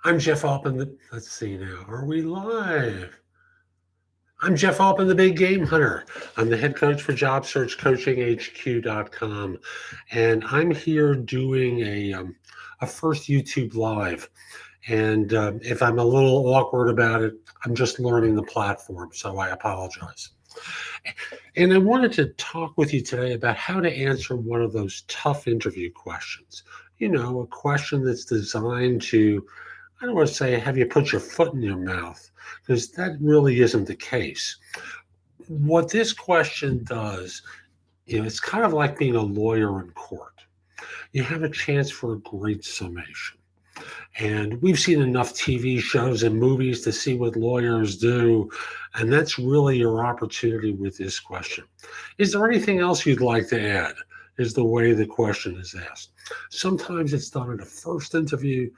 I'm Jeff Altman. Let's see now. Are we live? I'm Jeff Altman, the Big Game Hunter. I'm the head coach for JobSearchCoachingHQ.com, and I'm here doing a first YouTube live. And if I'm a little awkward about it, I'm just learning the platform, so I apologize. And I wanted to talk with you today about how to answer one of those tough interview questions. You know, a question that's designed to, I don't want to say have you put your foot in your mouth, because that really isn't the case. What this question does, it's kind of like being a lawyer in court. You have a chance for a great summation. And we've seen enough TV shows and movies to see what lawyers do. And that's really your opportunity with this question. Is there anything else you'd like to add? Is the way the question is asked. Sometimes it's done at a first interview.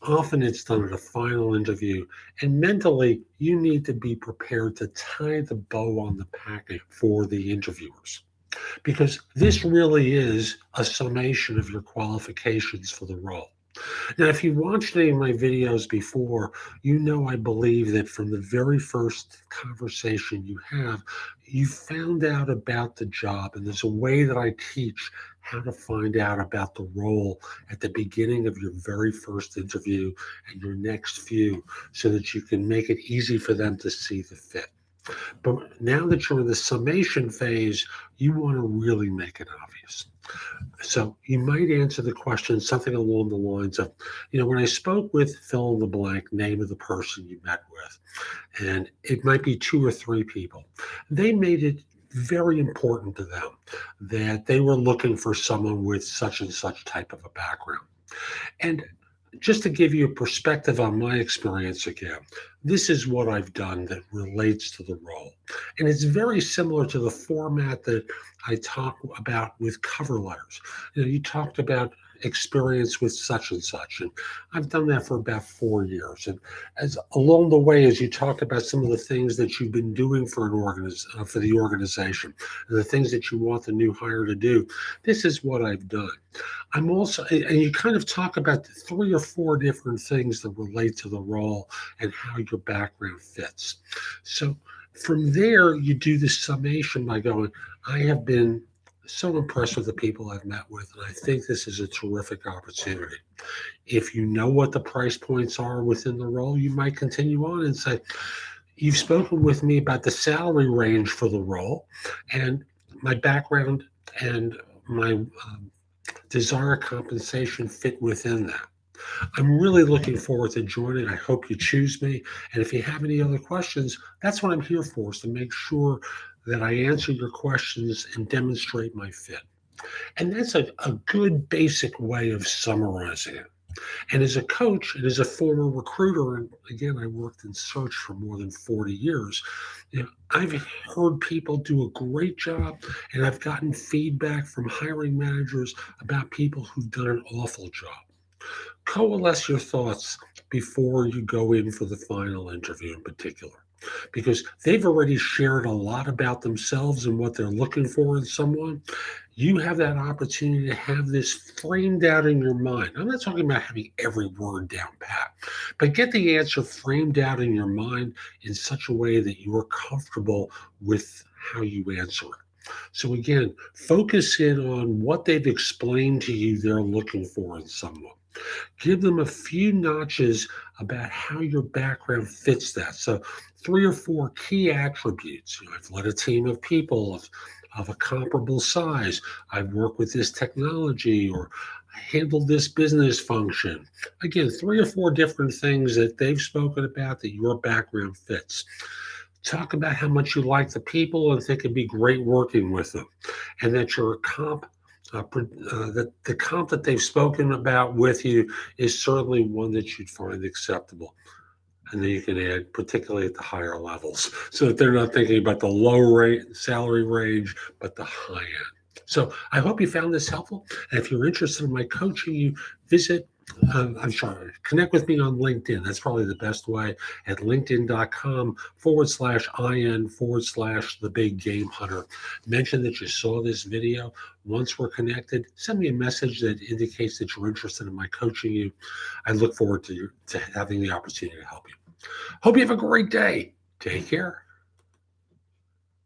Often it's done at a final interview, and mentally, you need to be prepared to tie the bow on the packet for the interviewers because this really is a summation of your qualifications for the role. Now, if you've watched any of my videos before, you know I believe that from the very first conversation you have, you found out about the job. And there's a way that I teach how to find out about the role at the beginning of your very first interview and your next few so that you can make it easy for them to see the fit. But now that you're in the summation phase, you want to really make it obvious. So you might answer the question something along the lines of, when I spoke with fill in the blank, name of the person you met with, and it might be two or three people, they made it very important to them that they were looking for someone with such and such type of a background. And just to give you a perspective on my experience again, this is what I've done that relates to the role. And it's very similar to the format that I talk about with cover letters. You talked about experience with such and such, and I've done that for about 4 years. And as along the way, as you talked about some of the things that you've been doing for for the organization, and the things that you want the new hire to do, this is what I've done. I'm also, and you kind of talk about three or four different things that relate to the role and how your background fits. So from there, you do the summation by going, I have been so impressed with the people I've met with, and I think this is a terrific opportunity. If you know what the price points are within the role, you might continue on and say, you've spoken with me about the salary range for the role, and my background and my desired compensation fit within that. I'm really looking forward to joining. I hope you choose me. And if you have any other questions, that's what I'm here for, is to make sure that I answer your questions and demonstrate my fit. And that's a good basic way of summarizing it. And as a coach and as a former recruiter, and again, I worked in search for more than 40 years, I've heard people do a great job, and I've gotten feedback from hiring managers about people who've done an awful job. Coalesce your thoughts before you go in for the final interview in particular, because they've already shared a lot about themselves and what they're looking for in someone. You have that opportunity to have this framed out in your mind. I'm not talking about having every word down pat, but get the answer framed out in your mind in such a way that you are comfortable with how you answer it. So again, focus in on what they've explained to you they're looking for in someone. Give them a few notches about how your background fits that. So, three or four key attributes. I've led a team of people of a comparable size. I've worked with this technology or handled this business function. Again, three or four different things that they've spoken about that your background fits. Talk about how much you like the people and think it'd be great working with them, and that you're a that the comp that they've spoken about with you is certainly one that you'd find acceptable. And then you can add, particularly at the higher levels, so that they're not thinking about the low rate salary range, but the high end. So I hope you found this helpful. And if you're interested in my coaching, you visit I'm sorry, connect with me on LinkedIn. That's probably the best way at linkedin.com/IN/the big game hunter. Mention that you saw this video. Once we're connected, send me a message that indicates that you're interested in my coaching you. I look forward to having the opportunity to help you. Hope you have a great day. Take care.